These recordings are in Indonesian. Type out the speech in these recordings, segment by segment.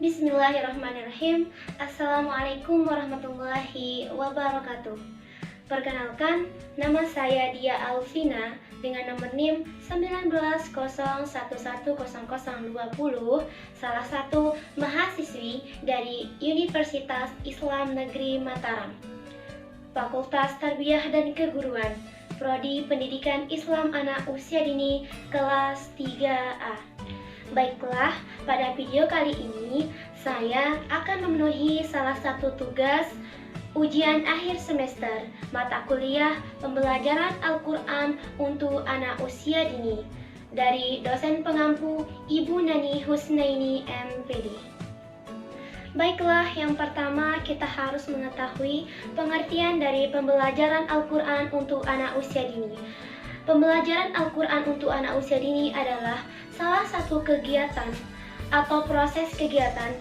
Bismillahirrahmanirrahim. Assalamualaikum warahmatullahi wabarakatuh. Perkenalkan, nama saya Dia Alvina dengan nomor NIM 19011020, salah satu mahasiswi dari Universitas Islam Negeri Mataram, Fakultas Tarbiyah dan Keguruan, Prodi Pendidikan Islam Anak Usia Dini kelas 3A. Baiklah, pada video kali ini saya akan memenuhi salah satu tugas ujian akhir semester mata kuliah pembelajaran Al-Quran untuk anak usia dini dari dosen pengampu Ibu Nani Husnaini MPD. Baiklah, yang pertama kita harus mengetahui pengertian dari pembelajaran Al-Quran untuk anak usia dini. Pembelajaran Al-Quran untuk anak usia dini adalah salah satu kegiatan atau proses kegiatan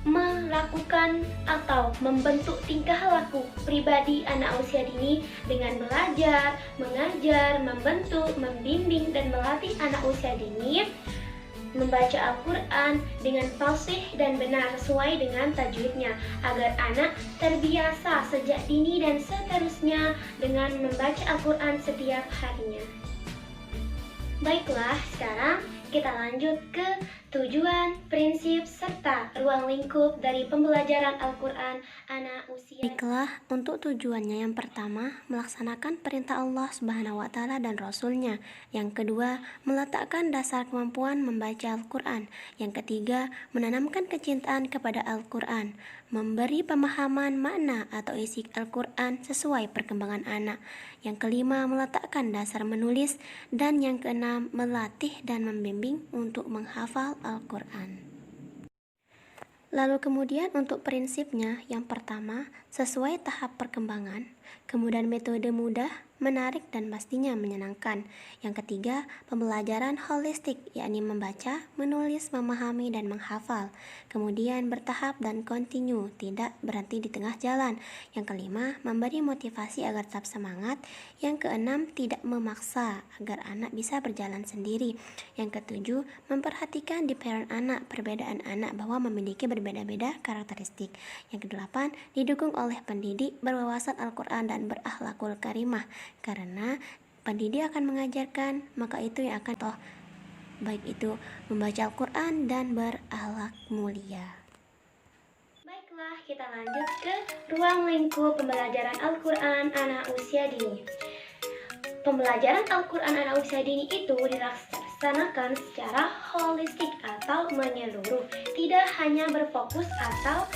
melakukan atau membentuk tingkah laku pribadi anak usia dini dengan belajar, mengajar, membentuk, membimbing, dan melatih anak usia dini membaca Al-Quran dengan fasih dan benar sesuai dengan tajwidnya, agar anak terbiasa sejak dini dan seterusnya dengan membaca Al-Quran setiap harinya. Baiklah, sekarang kita lanjut ke tujuan, prinsip, serta ruang lingkup dari pembelajaran Al-Quran anak usia. Baiklah, untuk tujuannya yang pertama, melaksanakan perintah Allah Subhanahu wa Ta'ala dan Rasul-Nya. Yang kedua, meletakkan dasar kemampuan membaca Al-Quran. Yang ketiga, menanamkan kecintaan kepada Al-Quran, memberi pemahaman makna atau isi Al-Quran sesuai perkembangan anak. Yang kelima, meletakkan dasar menulis. Dan yang keenam, melatih dan membimbing untuk menghafal Al-Quran. Lalu kemudian untuk prinsipnya, yang pertama, sesuai tahap perkembangan, kemudian metode mudah, menarik, dan pastinya menyenangkan. Yang ketiga, pembelajaran holistik, yakni membaca, menulis, memahami, dan menghafal. Kemudian bertahap dan kontinu, tidak berhenti di tengah jalan. Yang kelima, memberi motivasi agar tetap semangat. Yang keenam, tidak memaksa agar anak bisa berjalan sendiri. Yang ketujuh, memperhatikan di peran anak, perbedaan anak bahwa memiliki berbeda-beda karakteristik. Yang kedelapan, didukung oleh pendidik berwawasan Al-Quran dan berakhlakul karimah, karena pendidik akan mengajarkan, maka itu yang akan baik itu membaca Al-Quran dan berakhlak mulia. Baiklah, kita lanjut ke ruang lingkup pembelajaran Al-Quran anak usia dini. Pembelajaran Al-Quran anak usia dini itu dilaksanakan secara holistik atau menyeluruh, tidak hanya berfokus atau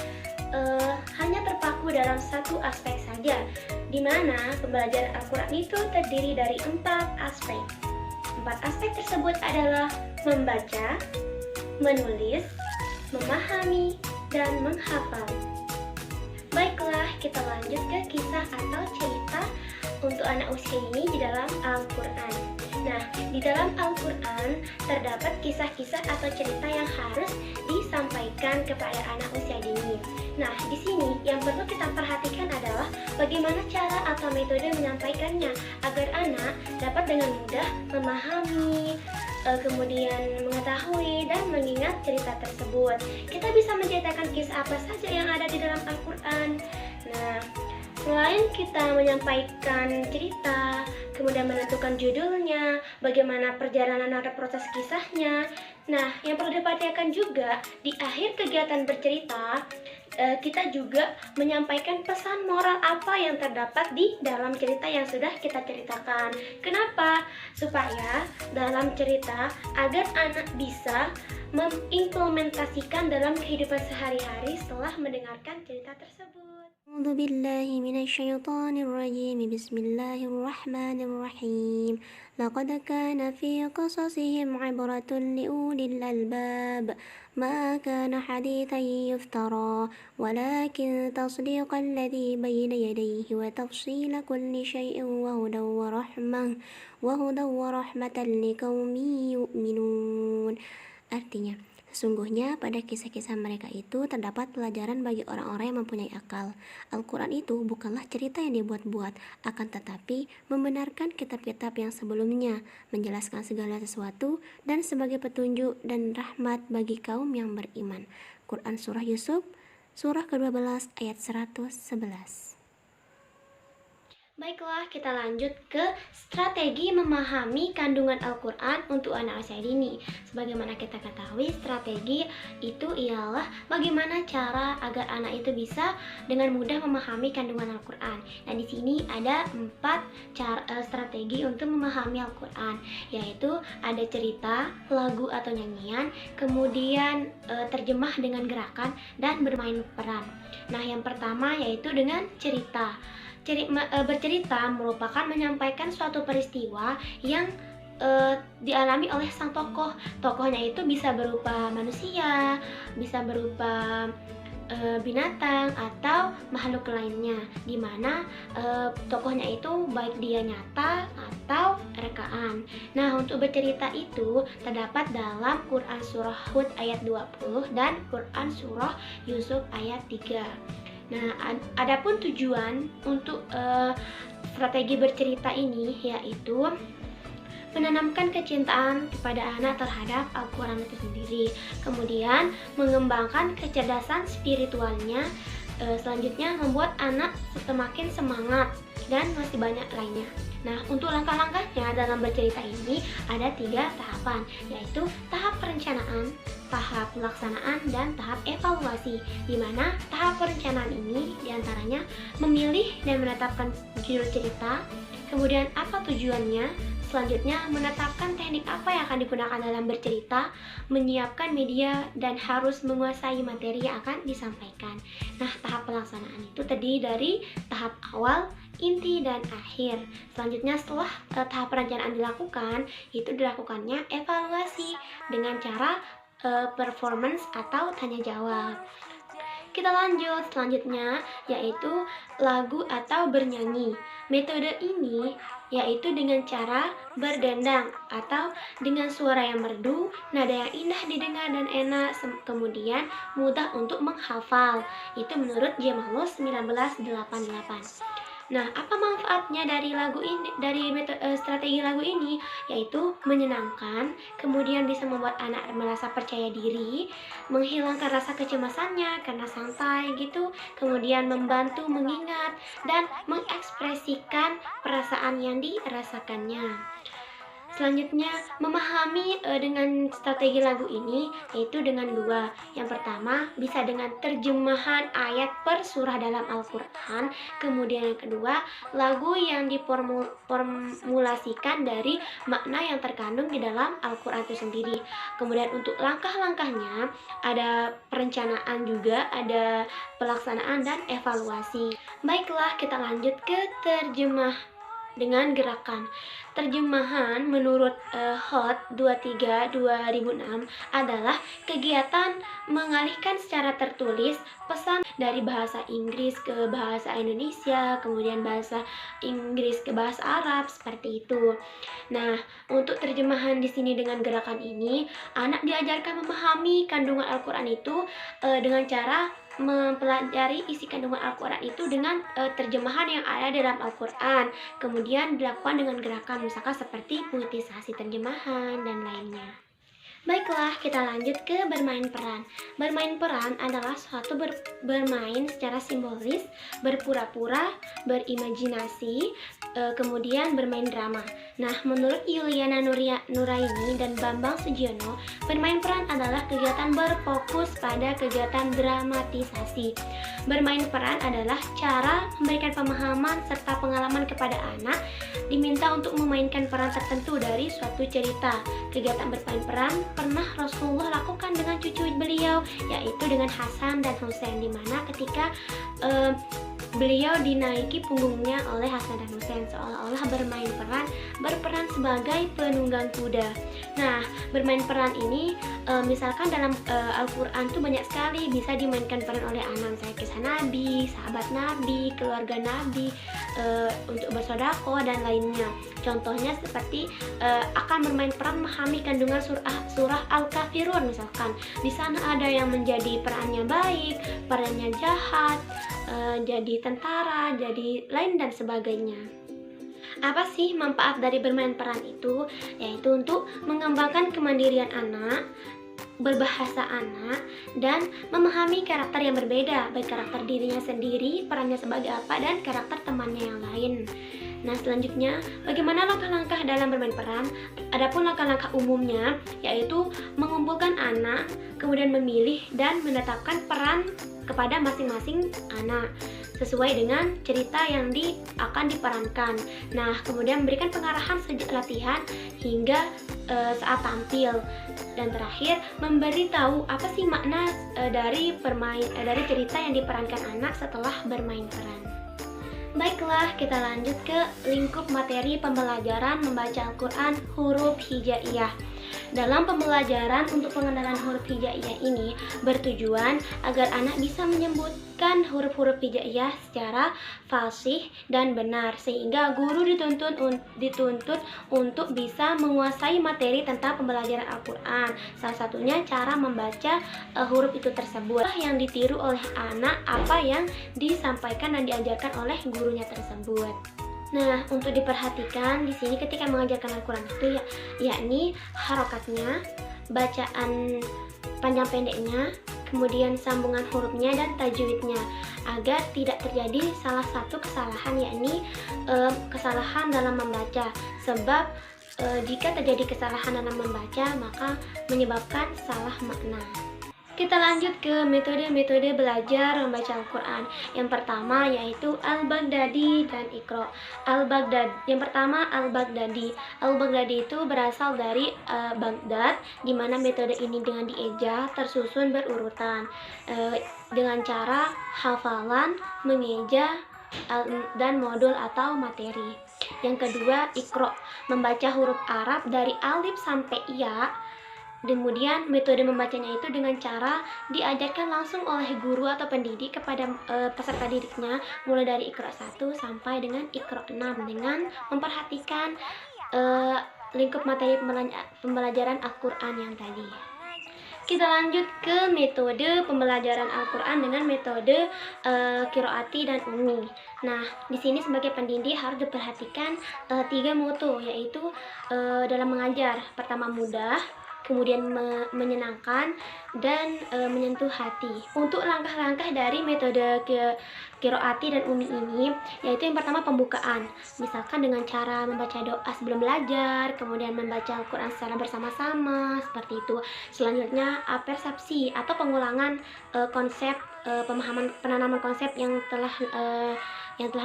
hanya terpaku dalam satu aspek saja, di mana pembelajaran Al-Quran itu terdiri dari 4 aspek. 4 aspek tersebut adalah membaca, menulis, memahami, dan menghafal. Baiklah, kita lanjut ke kisah atau cerita untuk anak usia ini di dalam Al-Quran. Nah, di dalam Al-Quran terdapat kisah-kisah atau cerita yang harus disampaikan kepada anak usia dini. Nah, di sini yang perlu kita perhatikan adalah bagaimana cara atau metode menyampaikannya agar anak dapat dengan mudah memahami, kemudian mengetahui dan mengingat cerita tersebut. Kita bisa menceritakan kisah apa saja yang ada di dalam Al-Quran. Nah, selain kita menyampaikan cerita, kemudian menentukan judulnya, bagaimana perjalanan atau proses kisahnya. Nah, yang perlu diperhatikan juga di akhir kegiatan bercerita, kita juga menyampaikan pesan moral apa yang terdapat di dalam cerita yang sudah kita ceritakan. Kenapa? Supaya dalam cerita agar anak bisa mengimplementasikan dalam kehidupan sehari-hari setelah mendengarkan cerita tersebut. A'udzu billahi minasyaitonir rajim. Bismillahirrahmanirrahim. Laqad kana fi qasasihim 'ibratun liulil albab. Ma kana hadithan yuftara, walakin tasdiqal ladzi bayna yadayhi wa tafsila kulli syai'in wa hudan wa rahmatan liqaumin yu'minun. Artinya, sesungguhnya pada kisah-kisah mereka itu terdapat pelajaran bagi orang-orang yang mempunyai akal. Al-Quran itu bukanlah cerita yang dibuat-buat, akan tetapi membenarkan kitab-kitab yang sebelumnya, menjelaskan segala sesuatu, dan sebagai petunjuk dan rahmat bagi kaum yang beriman. Quran Surah Yusuf, surah ke-12 ayat 111. Baiklah, kita lanjut ke strategi memahami kandungan Al-Quran untuk anak usia dini. Sebagaimana kita ketahui, strategi itu ialah bagaimana cara agar anak itu bisa dengan mudah memahami kandungan Al-Quran. Dan di sini ada 4 strategi untuk memahami Al-Quran, yaitu ada cerita, lagu atau nyanyian, kemudian terjemah dengan gerakan, dan bermain peran. Nah, yang pertama yaitu dengan cerita. Bercerita merupakan menyampaikan suatu peristiwa yang dialami oleh sang tokoh. Tokohnya itu bisa berupa manusia, bisa berupa binatang atau makhluk lainnya, dimana tokohnya itu baik dia nyata atau rekaan. Nah, untuk bercerita itu terdapat dalam Quran Surah Hud ayat 20 dan Quran Surah Yusuf ayat 3. Nah, adapun tujuan untuk strategi bercerita ini yaitu menanamkan kecintaan kepada anak terhadap Al-Quran itu sendiri, kemudian mengembangkan kecerdasan spiritualnya, selanjutnya membuat anak semakin semangat, dan masih banyak lainnya. Nah, untuk langkah-langkahnya dalam bercerita ini ada 3 tahapan, yaitu tahap perencanaan, tahap pelaksanaan, dan tahap evaluasi, di mana tahap perencanaan ini diantaranya memilih dan menetapkan judul cerita, kemudian apa tujuannya, selanjutnya menetapkan teknik apa yang akan digunakan dalam bercerita, menyiapkan media, dan harus menguasai materi yang akan disampaikan. Nah, tahap pelaksanaan itu terdiri dari tahap awal, inti, dan akhir. Selanjutnya setelah tahap perencanaan dilakukan, itu dilakukannya evaluasi dengan cara performance atau tanya jawab. Kita lanjut selanjutnya, yaitu lagu atau bernyanyi. Metode ini yaitu dengan cara berdendang atau dengan suara yang merdu, nada yang indah didengar dan enak, kemudian mudah untuk menghafal. Itu menurut Jemalus 1988. Nah, apa manfaatnya dari lagu ini, strategi lagu ini? Yaitu menyenangkan, kemudian bisa membuat anak merasa percaya diri, menghilangkan rasa kecemasannya karena santai gitu, kemudian membantu mengingat dan mengekspresikan perasaan yang dirasakannya. Selanjutnya, memahami dengan strategi lagu ini yaitu dengan 2. Yang pertama, bisa dengan terjemahan ayat per surah dalam Al-Quran. Kemudian yang kedua, lagu yang diformulasikan dari makna yang terkandung di dalam Al-Quran itu sendiri. Kemudian untuk langkah-langkahnya, ada perencanaan juga, ada pelaksanaan dan evaluasi. Baiklah, kita lanjut ke terjemah dengan gerakan. Terjemahan menurut Hot 23/2006 adalah kegiatan mengalihkan secara tertulis pesan dari bahasa Inggris ke bahasa Indonesia, kemudian bahasa Inggris ke bahasa Arab, seperti itu. Nah, untuk terjemahan di sini dengan gerakan ini, anak diajarkan memahami kandungan Al-Quran itu dengan cara mempelajari isi kandungan Al-Quran itu dengan terjemahan yang ada dalam Al-Quran, kemudian dilakukan dengan gerakan misalkan seperti puitisasi terjemahan dan lainnya. Baiklah, kita lanjut ke bermain peran. Bermain peran adalah suatu bermain secara simbolis, berpura-pura, berimajinasi, kemudian bermain drama. Nah, menurut Yuliana Nuraini dan Bambang Sujiono, bermain peran adalah kegiatan berfokus pada kegiatan dramatisasi. Bermain peran adalah cara memberikan pemahaman serta pengalaman kepada anak, diminta untuk memainkan peran tertentu dari suatu cerita. Kegiatan bermain peran pernah Rasulullah lakukan dengan cucu beliau, yaitu dengan Hasan dan Husain, di mana ketika beliau dinaiki punggungnya oleh Hasan dan Husain, seolah-olah berperan sebagai penunggang kuda. Nah, bermain peran ini misalkan dalam Al-Quran tuh banyak sekali bisa dimainkan peran oleh anak, misalnya kisah Nabi, sahabat Nabi, keluarga Nabi, untuk bersedekah dan lainnya. Contohnya seperti akan bermain peran memahami kandungan surah Al-Kafirun misalkan. Di sana ada yang menjadi perannya baik, perannya jahat, jadi tentara, jadi lain dan sebagainya. Apa sih manfaat dari bermain peran itu? Yaitu untuk mengembangkan kemandirian anak, berbahasa anak dan memahami karakter yang berbeda, baik karakter dirinya sendiri, perannya sebagai apa, dan karakter temannya yang lain. Nah, selanjutnya, bagaimana langkah-langkah dalam bermain peran? Adapun langkah-langkah umumnya, yaitu mengumpulkan anak, kemudian memilih dan menetapkan peran kepada masing-masing anak sesuai dengan cerita yang akan diperankan. Nah, kemudian memberikan pengarahan sejak latihan hingga saat tampil. Dan terakhir, memberitahu apa sih makna dari cerita yang diperankan anak setelah bermain peran. Baiklah, kita lanjut ke lingkup materi pembelajaran membaca Al-Quran huruf hijaiyah. Dalam pembelajaran untuk pengenalan huruf hijaiyah ini bertujuan agar anak bisa menyebutkan huruf-huruf hijaiyah secara fasih dan benar, sehingga guru dituntut untuk bisa menguasai materi tentang pembelajaran Al-Quran. Salah satunya cara membaca huruf itu tersebut yang ditiru oleh anak, apa yang disampaikan dan diajarkan oleh gurunya tersebut. Nah, untuk diperhatikan di sini ketika mengajarkan Al-Quran itu yakni harokatnya, bacaan panjang pendeknya, kemudian sambungan hurufnya dan tajwidnya, agar tidak terjadi salah satu kesalahan, yakni kesalahan dalam membaca. Sebab jika terjadi kesalahan dalam membaca, maka menyebabkan salah makna. Kita lanjut ke metode-metode belajar membaca Al-Quran. Yang pertama yaitu Al-Baghdadi dan Iqra. Yang pertama Al-Baghdadi. Al-Baghdadi itu berasal dari Baghdad, di mana metode ini dengan dieja tersusun berurutan dengan cara hafalan, mengeja, dan modul atau materi. Yang kedua Iqra, membaca huruf Arab dari alif sampai ya. Kemudian metode membacanya itu dengan cara diajarkan langsung oleh guru atau pendidik kepada peserta didiknya, mulai dari Iqra 1 sampai dengan Iqra 6 dengan memperhatikan lingkup materi pembelajaran Al-Quran yang tadi. Kita lanjut ke metode pembelajaran Al-Quran dengan metode qiraati dan ummi. Nah, di sini sebagai pendidik harus diperhatikan 3 moto, yaitu dalam mengajar. Pertama, mudah, kemudian menyenangkan, dan menyentuh hati. Untuk langkah-langkah dari metode qiraati dan ummi ini, yaitu yang pertama pembukaan. Misalkan dengan cara membaca doa sebelum belajar, kemudian membaca Al-Quran secara bersama-sama, seperti itu. Selanjutnya persepsi atau pengulangan konsep, penanaman konsep yang telah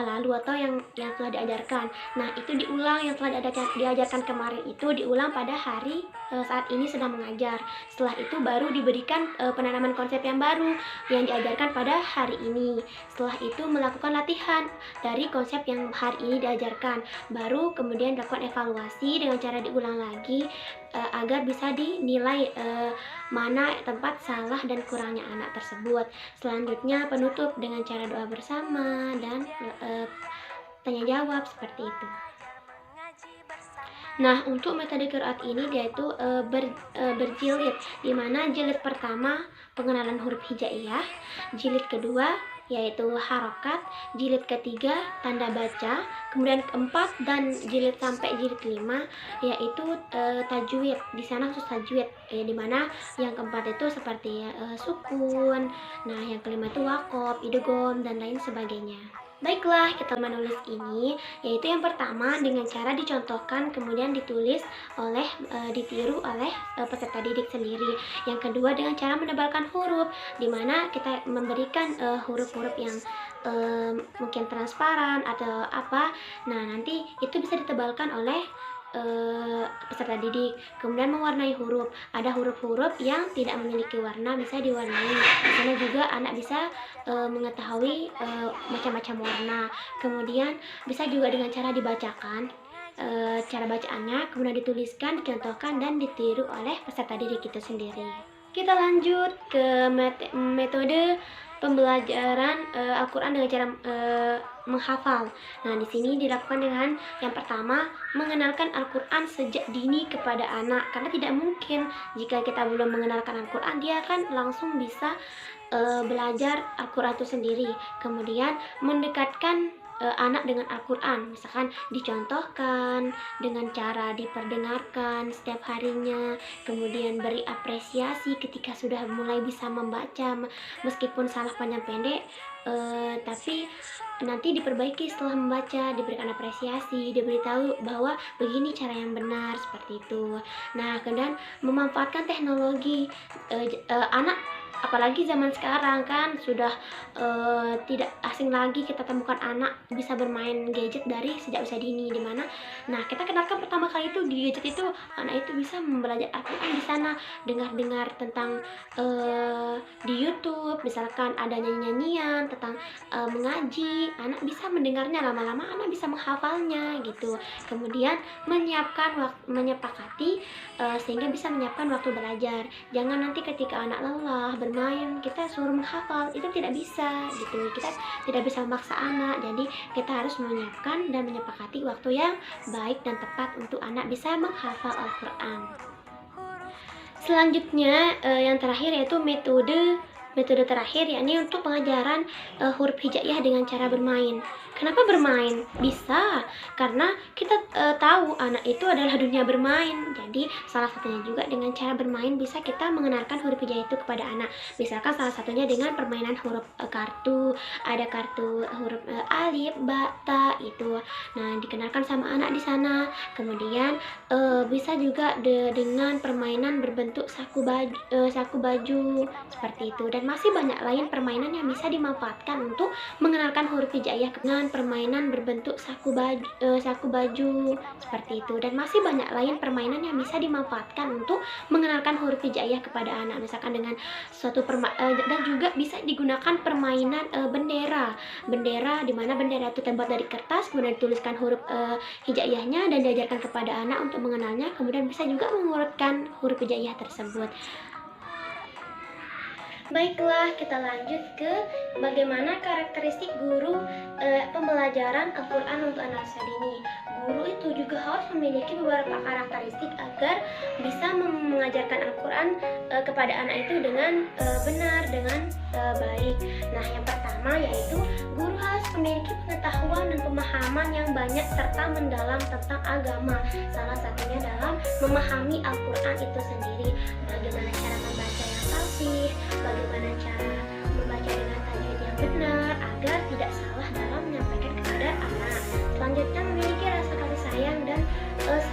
lalu atau yang telah diajarkan. Nah, itu diulang, yang telah diajarkan kemarin itu diulang pada hari saat ini sedang mengajar. Setelah itu baru diberikan penanaman konsep yang baru yang diajarkan pada hari ini. Setelah itu melakukan latihan dari konsep yang hari ini diajarkan. Baru kemudian dilakukan evaluasi dengan cara diulang lagi agar bisa dinilai mana tempat salah dan kurangnya anak tersebut. Selanjutnya penutup dengan cara doa bersama dan tanya jawab seperti itu. Nah, untuk metode qiraat ini yaitu berjilid, di mana jilid pertama pengenalan huruf hijaiyah, jilid kedua yaitu harokat, jilid ketiga tanda baca, kemudian keempat dan jilid sampai jilid 5 yaitu tajwid. Di sana khusus tajwid, di mana yang keempat itu seperti sukun, nah yang kelima itu waqaf, idgham dan lain sebagainya. Baiklah, kita menulis ini, yaitu yang pertama dengan cara dicontohkan kemudian ditulis ditiru oleh peserta didik sendiri. Yang kedua dengan cara menebalkan huruf, di mana kita memberikan huruf-huruf yang mungkin transparan atau apa. Nah, nanti itu bisa ditebalkan oleh peserta didik. Kemudian mewarnai huruf, ada huruf-huruf yang tidak memiliki warna bisa diwarnai. Di sana juga anak bisa mengetahui macam-macam warna. Kemudian bisa juga dengan cara dibacakan cara bacaannya, kemudian dituliskan, dicontohkan dan ditiru oleh peserta didik itu sendiri. Kita lanjut ke metode pembelajaran Al-Quran dengan cara menghafal. Nah, di sini dilakukan dengan yang pertama mengenalkan Al-Quran sejak dini kepada anak, karena tidak mungkin jika kita belum mengenalkan Al-Quran dia akan langsung bisa belajar Al-Quran itu sendiri. Kemudian mendekatkan anak dengan Al-Quran. Misalkan dicontohkan dengan cara diperdengarkan setiap harinya, kemudian beri apresiasi ketika sudah mulai bisa membaca, meskipun salah panjang pendek, tapi nanti diperbaiki setelah membaca, diberikan apresiasi, diberitahu bahwa begini cara yang benar, seperti itu. Nah, kemudian memanfaatkan teknologi, anak apalagi zaman sekarang kan sudah tidak asing lagi kita temukan anak bisa bermain gadget dari sejak usia dini, dimana nah kita kenalkan pertama kali itu di gadget itu anak itu bisa belajar Al-Quran di sana, dengar tentang di YouTube misalkan ada nyanyian tentang mengaji, anak bisa mendengarnya, lama-lama anak bisa menghafalnya gitu. Kemudian menyepakati sehingga bisa menyiapkan waktu belajar. Jangan nanti ketika anak lelah bermain kita suruh menghafal, itu tidak bisa gitu. Kita tidak bisa memaksa anak, jadi kita harus menyiapkan dan menyepakati waktu yang baik dan tepat untuk anak bisa menghafal Al-Quran. Selanjutnya yang terakhir yaitu metode terakhir, yakni untuk pengajaran huruf hijaiyah dengan cara bermain. Kenapa bermain? Bisa karena kita tahu anak itu adalah dunia bermain. Jadi salah satunya juga dengan cara bermain bisa kita mengenalkan huruf hijaiyah itu kepada anak. Misalkan salah satunya dengan permainan huruf kartu, ada kartu huruf alif, ba, ta itu. Nah, dikenalkan sama anak di sana. Kemudian bisa juga dengan permainan berbentuk saku baju seperti itu. Dan masih banyak lain permainan yang bisa dimanfaatkan untuk mengenalkan huruf hijaiyah dengan permainan berbentuk saku baju seperti itu. Dan masih banyak lain permainan yang bisa dimanfaatkan untuk mengenalkan huruf hijaiyah kepada anak, misalkan dengan suatu dan juga bisa digunakan permainan bendera di mana bendera itu terbuat dari kertas, kemudian dituliskan huruf hijaiyahnya dan diajarkan kepada anak untuk mengenalnya, kemudian bisa juga mengurutkan huruf hijaiyah tersebut. Baiklah, kita lanjut ke bagaimana karakteristik guru pembelajaran Al-Quran untuk anak usia dini. Guru itu juga harus memiliki beberapa karakteristik agar bisa mengajarkan Al-Quran kepada anak itu dengan benar, dengan baik. Nah, yang pertama yaitu guru harus memiliki pengetahuan dan pemahaman yang banyak serta mendalam tentang agama. Salah satunya dalam memahami Al-Quran itu sendiri. Bagaimana cara membaca yang fasih, bagaimana cara membaca dengan tajwid yang benar agar tidak salah dalam menyampaikan kepada anak. Selanjutnya memiliki rasa kasih sayang dan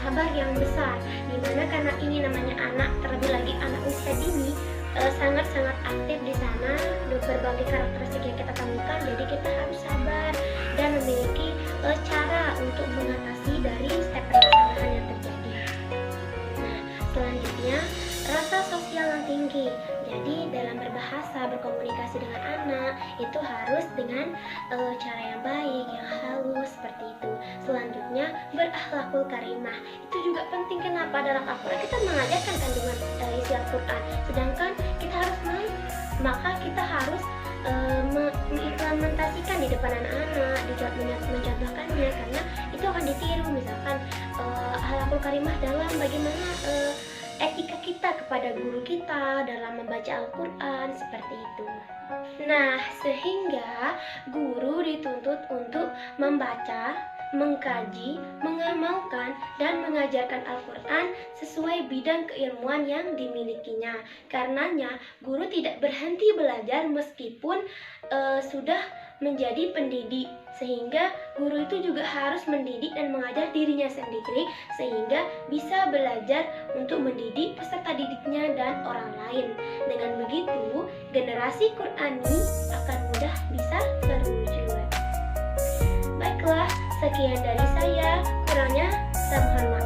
sabar yang besar, dimana karena ini namanya anak, terlebih lagi anak usia dini, sangat-sangat aktif di sana, berbagai karakteristik yang kita temukan, jadi kita harus sabar dan memiliki cara untuk mengatasi dari setiap permasalahan yang terjadi. Nah, selanjutnya rasa sosial yang tinggi. Jadi dalam berbahasa, berkomunikasi dengan anak itu harus dengan cara yang baik, yang halus seperti itu. Selanjutnya berakhlakul karimah. Itu juga penting. Kenapa? Dalam Al-Quran kita mengajarkan kandungan isi Al-Quran, sedangkan kita harus maka kita harus mengimplementasikan di depan anak-anak, mencontohkannya, karena itu akan ditiru. Misalkan akhlakul karimah dalam bagaimana etika kita kepada guru kita dalam membaca Al-Quran, seperti itu. Nah, sehingga guru dituntut untuk membaca, mengkaji, mengamalkan, dan mengajarkan Al-Quran sesuai bidang keilmuan yang dimilikinya. Karenanya, guru tidak berhenti belajar meskipun sudah menjadi pendidik, sehingga guru itu juga harus mendidik dan mengajar dirinya sendiri sehingga bisa belajar untuk mendidik peserta didiknya dan orang lain. Dengan begitu, generasi Qur'ani akan mudah bisa terwujud. Baiklah, sekian dari saya, kurangnya saya mohon maaf.